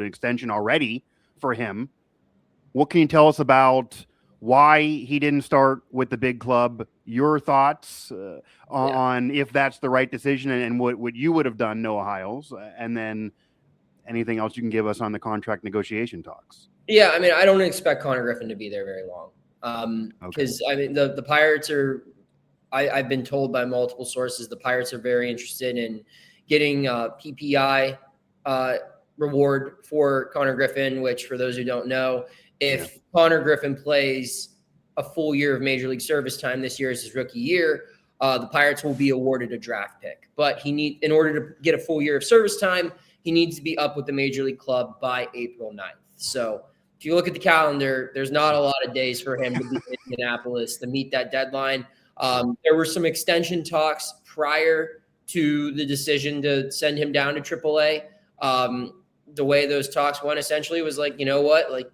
extension already for him. What can you tell us about why he didn't start with the big club? Your thoughts on if that's the right decision and what you would have done, Noah Hiles, and then anything else you can give us on the contract negotiation talks. Yeah, I mean, I don't expect Konnor Griffin to be there very long because, I mean, the Pirates are – I've been told by multiple sources the Pirates are very interested in getting PPI reward for Konnor Griffin, which for those who don't know, if Konnor Griffin plays a full year of Major League Service time this year as his rookie year, the Pirates will be awarded a draft pick. But in order to get a full year of service time, he needs to be up with the Major League club by April 9th. So if you look at the calendar, there's not a lot of days for him to be in Indianapolis to meet that deadline. There were some extension talks prior to the decision to send him down to AAA. The way those talks went essentially was like, you know what, like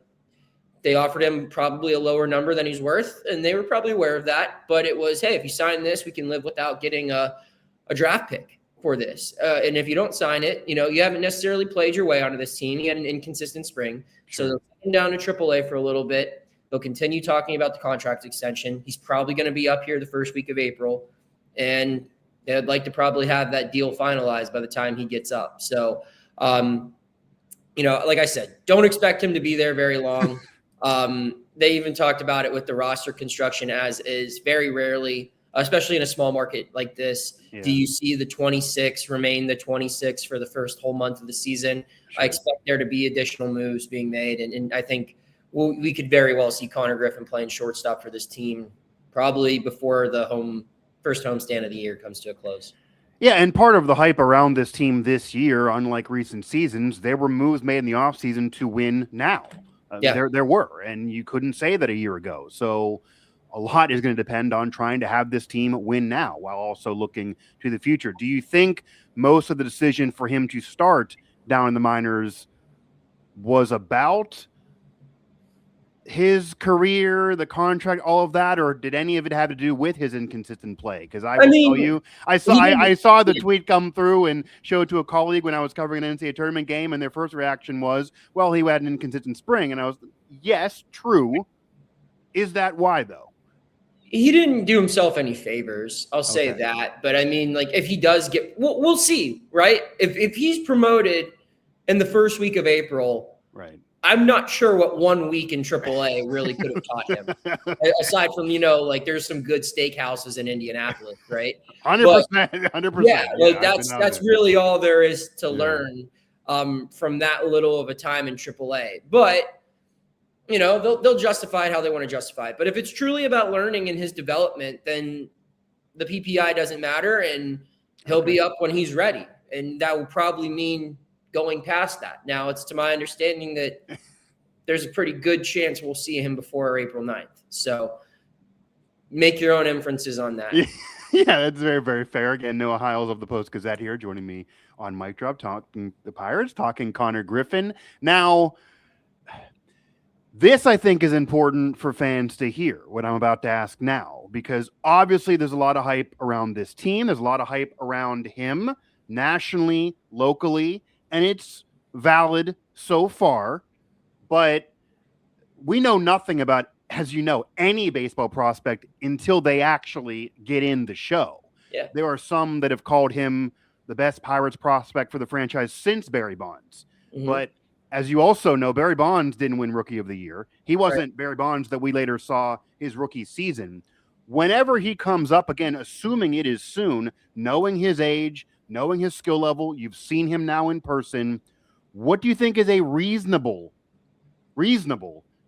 they offered him probably a lower number than he's worth, and they were probably aware of that. But it was, hey, if you sign this, we can live without getting a draft pick for this. And if you don't sign it, you haven't necessarily played your way onto this team. You had an inconsistent spring. So they'll send him down to AAA for a little bit. They'll continue talking about the contract extension. He's probably going to be up here the first week of April. And they'd like to probably have that deal finalized by the time he gets up. So, like I said, don't expect him to be there very long. They even talked about it with the roster construction as is. Very rarely, especially in a small market like this, do you see the 26 remain the 26 for the first whole month of the season. I expect there to be additional moves being made. And I think we could very well see Konnor Griffin playing shortstop for this team probably before the first homestand of the year comes to a close. Yeah, and part of the hype around this team this year, unlike recent seasons, there were moves made in the offseason to win now. There were, and you couldn't say that a year ago. So a lot is going to depend on trying to have this team win now while also looking to the future. Do you think most of the decision for him to start down in the minors was about his career, the contract, all of that, or did any of it have to do with his inconsistent play? Because I will tell you, I saw the tweet come through and show it to a colleague when I was covering an NCAA tournament game, and their first reaction was, well, he had an inconsistent spring. And I was, yes, true. Is that why, though? He didn't do himself any favors. I'll say that. But I mean, like, if he does get, we'll see, right? If he's promoted in the first week of April, right? I'm not sure what 1 week in AAA really could have taught him. Aside from, there's some good steakhouses in Indianapolis, right? 100%. 100%. Yeah, that's really all there is to learn from that little of a time in AAA. But, they'll justify it how they want to justify it. But if it's truly about learning and his development, then the PPI doesn't matter, and he'll be up when he's ready. And that will probably mean going past that. Now, it's to my understanding that there's a pretty good chance we'll see him before April 9th. So make your own inferences on that. Yeah, that's very, very fair. Again, Noah Hiles of the Post-Gazette here joining me on Mic Drop, talking the Pirates, talking Konnor Griffin. Now, this, I think, is important for fans to hear, what I'm about to ask now, because obviously there's a lot of hype around this team. There's a lot of hype around him nationally, locally, and it's valid so far, but we know nothing about, as you know, any baseball prospect until they actually get in the show. Yeah. There are some that have called him the best Pirates prospect for the franchise since Barry Bonds. Mm-hmm. But as you also know, Barry Bonds didn't win Rookie of the Year. He wasn't Barry Bonds that we later saw his rookie season. Whenever he comes up again, assuming it is soon, knowing his age, knowing his skill level, you've seen him now in person. What do you think is a reasonable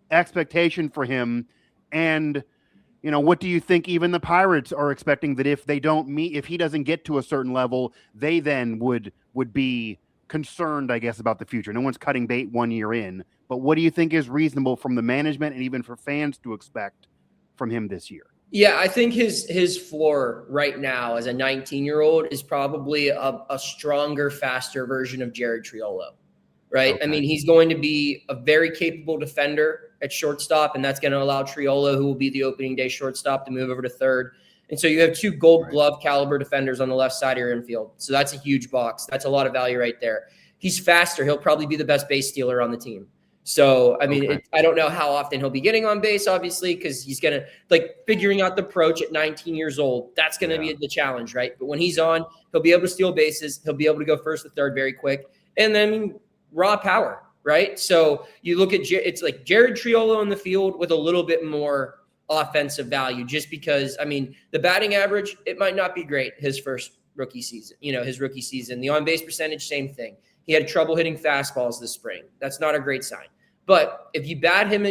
expectation for him? And, what do you think even the Pirates are expecting that if he doesn't get to a certain level, they then would be concerned, I guess, about the future? No one's cutting bait 1 year in, but what do you think is reasonable from the management and even for fans to expect from him this year? Yeah, I think his floor right now as a 19-year-old is probably a stronger, faster version of Jared Triolo, right? Okay. I mean, he's going to be a very capable defender at shortstop, and that's going to allow Triolo, who will be the opening day shortstop, to move over to third. And so you have two gold glove caliber defenders on the left side of your infield. So that's a huge box. That's a lot of value right there. He's faster. He'll probably be the best base stealer on the team. So, I mean, I don't know how often he'll be getting on base, obviously, because he's going to figuring out the approach at 19 years old. That's going to be the challenge, right? But when he's on, he'll be able to steal bases. He'll be able to go first to third very quick. And then raw power, right? So you look at it's like Jared Triolo in the field with a little bit more offensive value, just because, I mean, the batting average, it might not be great his first rookie season, his rookie season. The on-base percentage, same thing. He had trouble hitting fastballs this spring. That's not a great sign. But if you bat him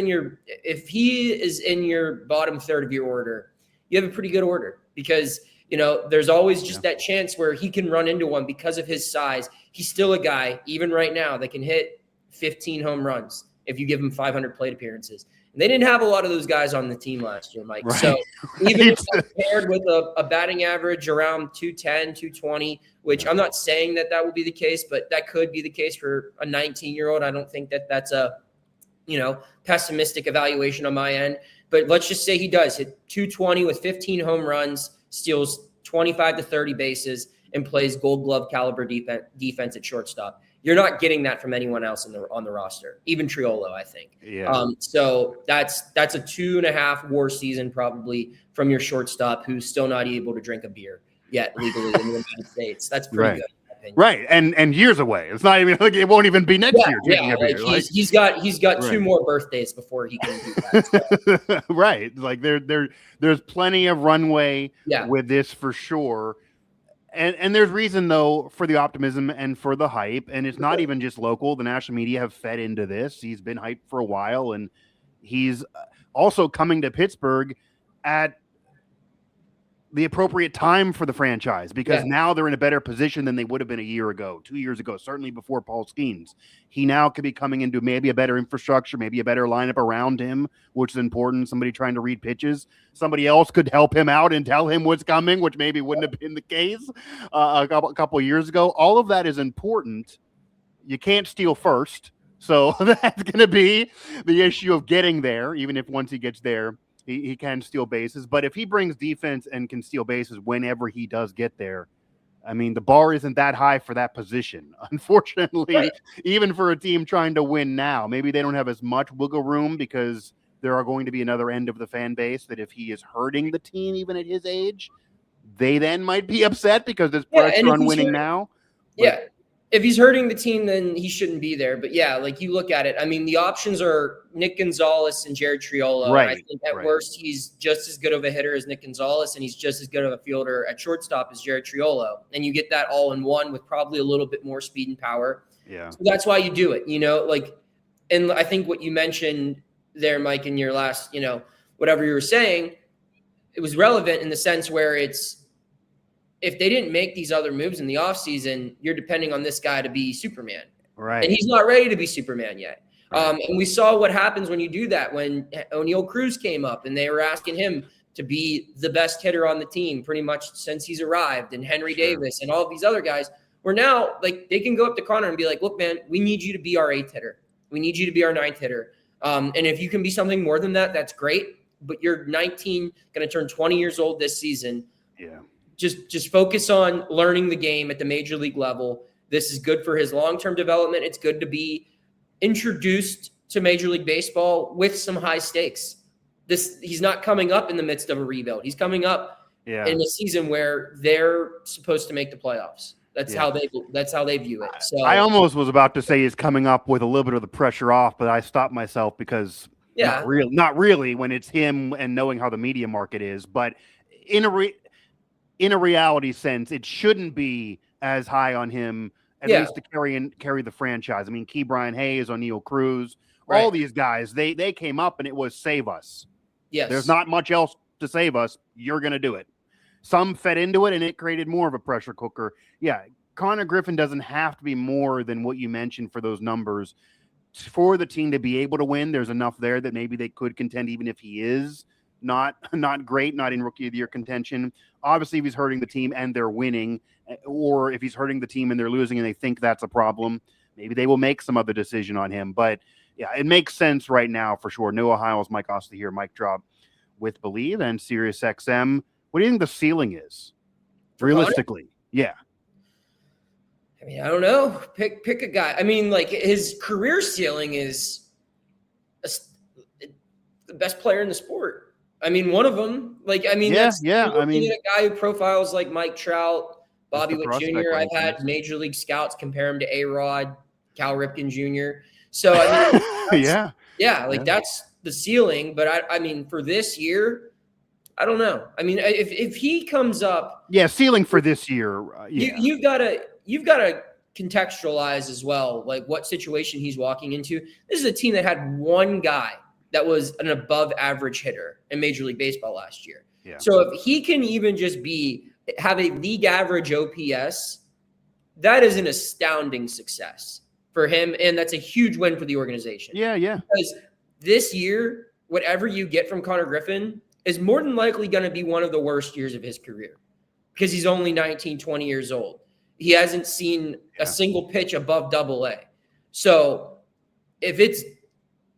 if he is in your bottom third of your order, you have a pretty good order, because, there's always just that chance where he can run into one because of his size. He's still a guy, even right now, that can hit 15 home runs if you give him 500 plate appearances. And they didn't have a lot of those guys on the team last year, Mike. Right. So even if compared with a batting average around 210, 220, which I'm not saying that will be the case, but that could be the case for a 19-year-old. I don't think that's a pessimistic evaluation on my end. But let's just say he does hit 220 with 15 home runs, steals 25 to 30 bases, and plays Gold Glove caliber defense at shortstop. You're not getting that from anyone else on the roster, even Triolo, I think. Yeah. So that's a 2.5 WAR season probably from your shortstop, who's still not able to drink a beer yet legally in the United States. That's pretty good. Right, and years away. It's not even it won't even be next year. Yeah, he's got 2 more birthdays before he can do that. So. Right, there's plenty of runway with this for sure, and there's reason though for the optimism and for the hype, and it's not even just local. The national media have fed into this. He's been hyped for a while, and he's also coming to Pittsburgh at the appropriate time for the franchise, because now they're in a better position than they would have been a year ago, 2 years ago, certainly before Paul Skeens. He now could be coming into maybe a better infrastructure, maybe a better lineup around him, which is important. Somebody trying to read pitches. Somebody else could help him out and tell him what's coming, which maybe wouldn't have been the case a couple of years ago. All of that is important. You can't steal first. So that's going to be the issue of getting there, even if once he gets there, he can steal bases. But if he brings defense and can steal bases whenever he does get there, I mean, the bar isn't that high for that position, unfortunately, even for a team trying to win now. Maybe they don't have as much wiggle room, because there are going to be another end of the fan base that if he is hurting the team, even at his age, they then might be upset because there's pressure on winning now. But, if he's hurting the team, then he shouldn't be there. But you look at it. I mean, the options are Nick Gonzalez and Jared Triolo. Right. I think at worst, he's just as good of a hitter as Nick Gonzalez, and he's just as good of a fielder at shortstop as Jared Triolo. And you get that all in one with probably a little bit more speed and power. Yeah. So that's why you do it, and I think what you mentioned there, Mike, in your last, whatever you were saying, it was relevant in the sense where if they didn't make these other moves in the offseason, you're depending on this guy to be Superman. Right. And he's not ready to be Superman yet. Right. And we saw what happens when you do that, when O'Neal Cruz came up and they were asking him to be the best hitter on the team pretty much since he's arrived, and Henry Davis and all of these other guys, where now they can go up to Konnor and be like, look, man, we need you to be our 8th hitter. We need you to be our 9th hitter. And if you can be something more than that, that's great. But you're 19, going to turn 20 years old this season. Yeah. Just focus on learning the game at the major league level. This is good for his long-term development. It's good to be introduced to Major League Baseball with some high stakes. He's not coming up in the midst of a rebuild. He's coming up in a season where they're supposed to make the playoffs. That's how they view it. So I almost was about to say he's coming up with a little bit of the pressure off, but I stopped myself because not really when it's him and knowing how the media market is, but in a reality sense, it shouldn't be as high on him, at least to carry the franchise. I mean, Brian Hayes, O'Neal Cruz, all these guys, they came up and it was save us. Yes. There's not much else to save us. You're going to do it. Some fed into it and it created more of a pressure cooker. Yeah. Konnor Griffin doesn't have to be more than what you mentioned for those numbers. For the team to be able to win, there's enough there that maybe they could contend, even if he is not great, not in rookie of the year contention. Obviously, if he's hurting the team and they're winning, or if he's hurting the team and they're losing and they think that's a problem, maybe they will make some other decision on him. But yeah, it makes sense right now for sure. New Ohio's Mike Osta here, Mike Drop with Believe and Sirius XM. What do you think the ceiling is? Realistically, yeah. I I don't know. Pick a guy. I mean, like his career ceiling is the best player in the sport. I mean, one of them. Like, I mean, yeah. I mean, a guy who profiles like Mike Trout, Bobby Witt Jr. I've had Major League scouts compare him to A-Rod, Cal Ripken Jr. So I mean, that's the ceiling. But I mean, for this year, I don't know. I mean, if he comes up, ceiling for this year, you've got to contextualize as well, like what situation he's walking into. This is a team that had one guy that was an above average hitter in Major League Baseball last year. Yeah. So if he can even just have a league average OPS, that is an astounding success for him. And that's a huge win for the organization. Yeah. Because this year, whatever you get from Konnor Griffin is more than likely going to be one of the worst years of his career because he's only 19, 20 years old. He hasn't seen a single pitch above AA. So if it's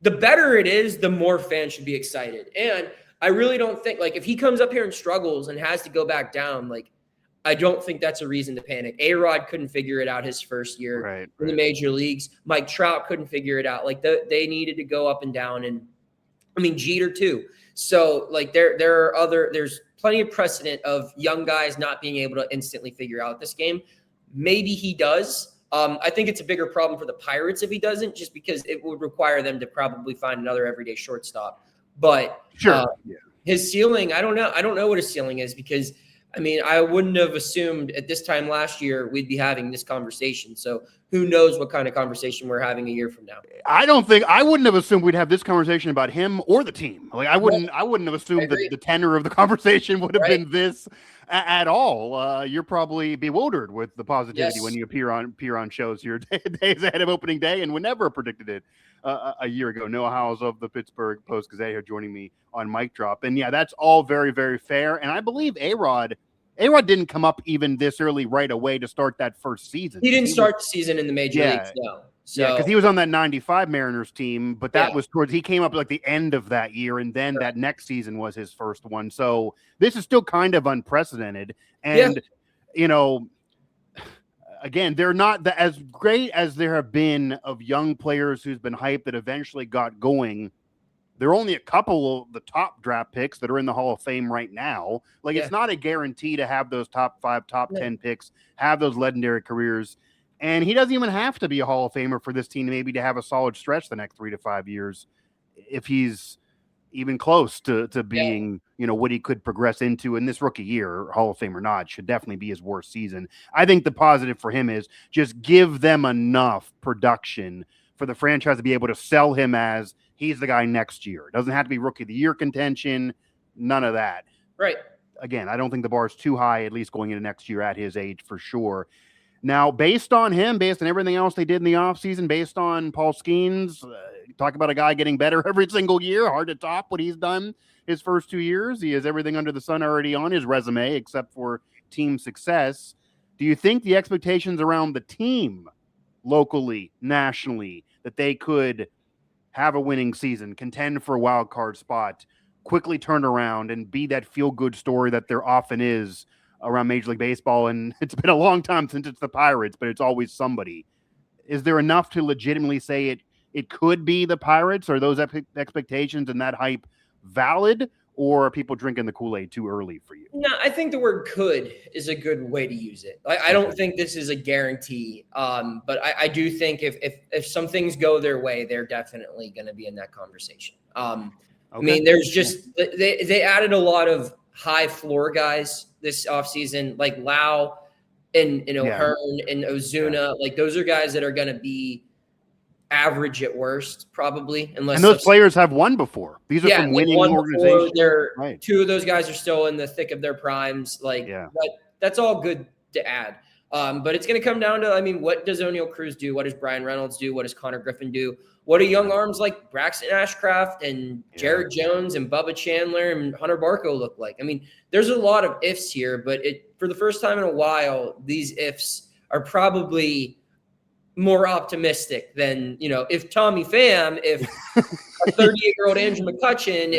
the better it is, the more fans should be excited. And I really don't think, like, if he comes up here and struggles and has to go back down, like, I don't think that's a reason to panic. A-Rod couldn't figure it out his first year in the major leagues. Mike Trout couldn't figure it out. Like, they needed to go up and down. And, I mean, Jeter too. So, like, there's plenty of precedent of young guys not being able to instantly figure out this game. Maybe he does. I think it's a bigger problem for the Pirates if he doesn't, just because it would require them to probably find another everyday shortstop. But his ceiling, I don't know. I don't know what his ceiling is because, I mean, I wouldn't have assumed at this time last year we'd be having this conversation. So who knows what kind of conversation we're having a year from now. I wouldn't have assumed we'd have this conversation about him or the team. Like I wouldn't have assumed that the tenor of the conversation would have been this at all. You're probably bewildered with the positivity when you appear on shows here days ahead of opening day, and would never have predicted it a year ago. Noah Howells of the Pittsburgh Post-Gazette here joining me on Mic Drop. And that's all very, very fair. And I believe A-Rod didn't come up even this early right away to start that first season. He didn't start the season in the major leagues, no. So, because he was on that 95 Mariners team, but that was he came up like the end of that year, and then that next season was his first one. So this is still kind of unprecedented. And, again, they're not as great as there have been of young players who's been hyped that eventually got going. There are only a couple of the top draft picks that are in the Hall of Fame right now. Like, it's not a guarantee to have those top 5, top 10 picks, have those legendary careers. And he doesn't even have to be a Hall of Famer for this team maybe to have a solid stretch the next 3 to 5 years if he's even close to being, what he could progress into in this rookie year, Hall of Fame or not, should definitely be his worst season. I think the positive for him is just give them enough production for the franchise to be able to sell him as he's the guy next year. It doesn't have to be rookie of the year contention, none of that. Right. Again, I don't think the bar is too high, at least going into next year at his age for sure. Now, based on him, based on everything else they did in the offseason, based on Paul Skeens, talk about a guy getting better every single year, hard to top what he's done his first 2 years. He has everything under the sun already on his resume except for team success. Do you think the expectations around the team locally, nationally, that they could have a winning season, contend for a wild card spot, quickly turn around and be that feel-good story that there often is around Major League Baseball? And it's been a long time since it's the Pirates, but it's always somebody. Is there enough to legitimately say it could be the Pirates? Are those expectations and that hype valid, or are people drinking the Kool-Aid too early for you? No, I think the word could is a good way to use it. I don't think this is a guarantee, but I do think if some things go their way, they're definitely going to be in that conversation. I mean, there's just they added a lot of high floor guys this offseason, like Lau and O'Hearn and Ozuna. Like, those are guys that are going to be average at worst, probably. And those players have won before. These are from winning organizations. Two of those guys are still in the thick of their primes. That's all good to add. But it's going to come down to, I mean, what does O'Neal Cruz do? What does Brian Reynolds do? What does Konnor Griffin do? What do young arms like Braxton Ashcraft and Jared Jones and Bubba Chandler and Hunter Barco look like? I mean, there's a lot of ifs here, but for the first time in a while, these ifs are probably more optimistic than, if Tommy Pham, if a 38-year-old Andrew McCutchen,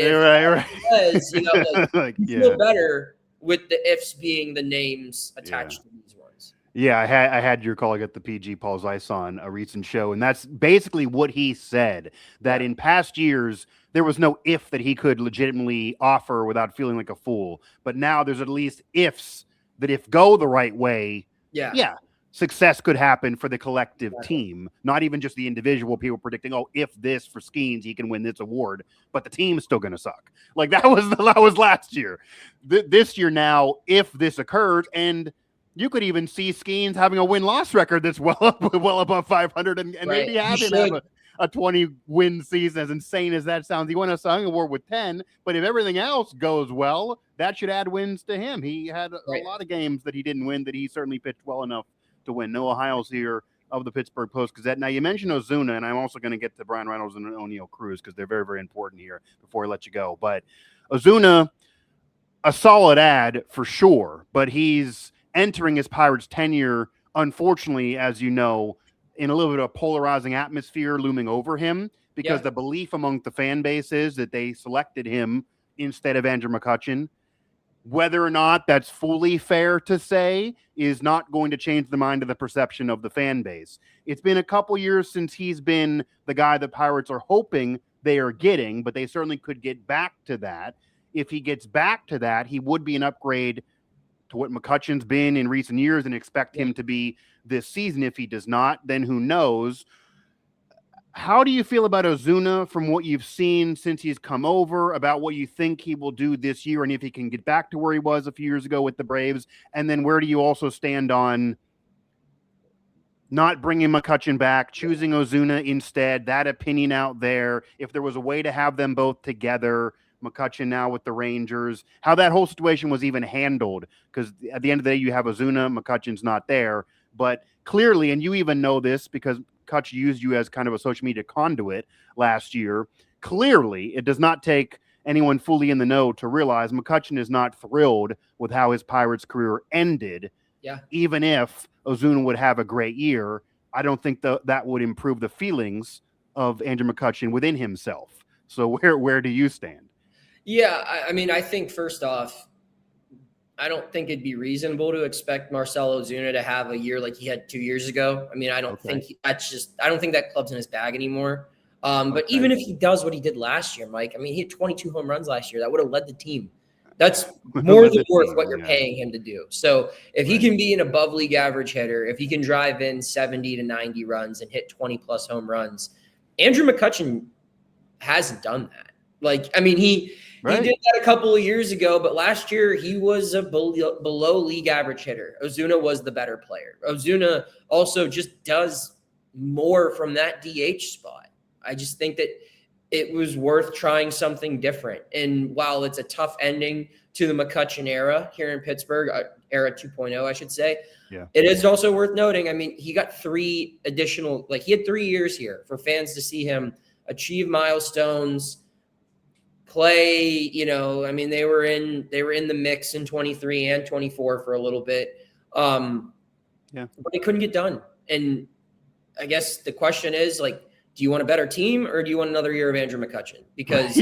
you feel better with the ifs being the names attached to these ones. Yeah, I had your colleague at the PG Paul Zeiss on a recent show, and that's basically what he said, that in past years there was no if that he could legitimately offer without feeling like a fool. But now there's at least ifs that if go the right way, yeah, success could happen for the collective team, not even just the individual people predicting, oh, if this for Skeens, he can win this award, but the team's still going to suck. Like that was last year. This year now, if this occurs, and you could even see Skeens having a win-loss record that's well above 500, and maybe have him have a 20-win season. As insane as that sounds, he won a Cy Award with 10. But if everything else goes well, that should add wins to him. He had a lot of games that he didn't win that he certainly pitched well enough to win. Noah Hiles here of the Pittsburgh Post-Gazette. Now, you mentioned Ozuna, and I'm also going to get to Brian Reynolds and O'Neill Cruz because they're very, very important here before I let you go. But Ozuna, a solid ad for sure, but he's entering his Pirates tenure, unfortunately, as you know, in a little bit of a polarizing atmosphere looming over him, because the belief among the fan base is that they selected him instead of Andrew McCutchen. Whether or not that's fully fair to say is not going to change the mind of the perception of the fan base. It's been a couple years since he's been the guy the Pirates are hoping they are getting, but they certainly could get back to that. If he gets back to that, he would be an upgrade to what McCutchen's been in recent years, and expect him to be this season. If he does not, then who knows? How do you feel about Ozuna from what you've seen since he's come over, about what you think he will do this year, and if he can get back to where he was a few years ago with the Braves? And then where do you also stand on not bringing McCutchen back, choosing Ozuna instead, that opinion out there, if there was a way to have them both together, McCutchen now with the Rangers, how that whole situation was even handled? Because at the end of the day, you have Ozuna, McCutchen's not there, but clearly, and you even know this because Kutch used you as kind of a social media conduit last year, clearly it does not take anyone fully in the know to realize McCutchen is not thrilled with how his Pirates career ended. Even if Ozuna would have a great year, I don't think that would improve the feelings of Andrew McCutchen within himself. So where do you stand? Yeah, I mean, I think first off, I don't think it'd be reasonable to expect Marcell Ozuna to have a year like he had 2 years ago. I mean, I don't think I don't think that club's in his bag anymore. But even if he does what he did last year, Mike, I mean, he had 22 home runs last year. That would have led the team. That's more than worth what you're paying him to do. So if he can be an above league average hitter, if he can drive in 70 to 90 runs and hit 20 plus home runs, Andrew McCutchen hasn't done that. Like, I mean, he did that a couple of years ago, but last year he was a below league average hitter. Ozuna was the better player. Ozuna also just does more from that DH spot. I just think that it was worth trying something different. And while it's a tough ending to the McCutchen era here in Pittsburgh, era 2.0, I should say, it is also worth noting, I mean, he got 3 additional, like he had 3 years here for fans to see him achieve milestones, play, you know, I mean, they were in the mix in 23 and 24 for a little bit. But they couldn't get done. And I guess the question is, like, do you want a better team or do you want another year of Andrew McCutchen? Because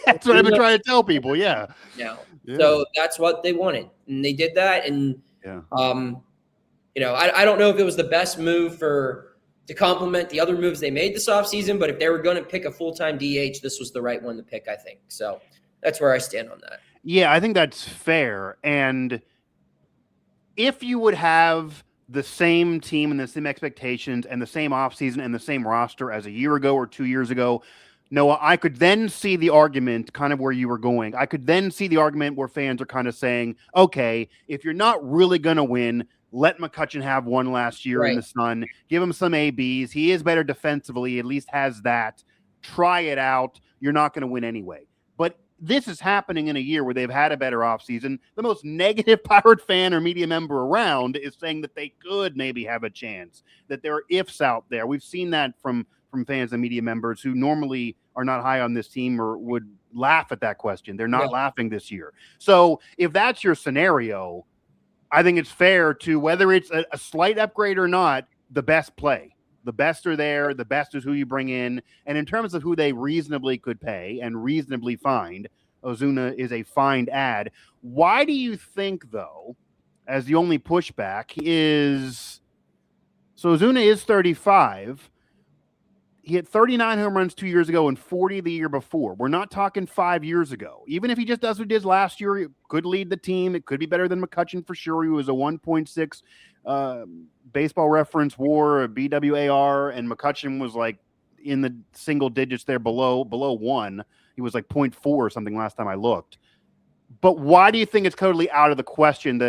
that's what I've been trying to tell people. So that's what they wanted, and they did that. And you know, I don't know if it was the best move to complement the other moves they made this offseason, but if they were going to pick a full-time DH, this was the right one to pick, I think. So that's where I stand on that. Yeah, I think that's fair. And if you would have the same team and the same expectations and the same offseason and the same roster as a year ago or 2 years ago, Noah, I could then see the argument kind of where you were going. I could then see the argument where fans are kind of saying, okay, if you're not really going to win, let McCutchen have one last year in the sun. Give him some ABs. He is better defensively, at least has that. Try it out. You're not going to win anyway. But this is happening in a year where they've had a better offseason. The most negative Pirate fan or media member around is saying that they could maybe have a chance, that there are ifs out there. We've seen that from fans and media members who normally are not high on this team or would laugh at that question. They're not laughing this year. So if that's your scenario, I think it's fair to, whether it's a slight upgrade or not, the best play. The best are there. The best is who you bring in. And in terms of who they reasonably could pay and reasonably find, Ozuna is a find ad. Why do you think, though, as the only pushback is, so Ozuna is 35. He hit 39 home runs 2 years ago and 40 the year before. We're not talking 5 years ago. Even if he just does what he did last year, he could lead the team. It could be better than McCutchen for sure. He was a 1.6 baseball reference WAR, a BWAR, and McCutchen was like in the single digits there below 1. He was like 0.4 or something last time I looked. But why do you think it's totally out of the question that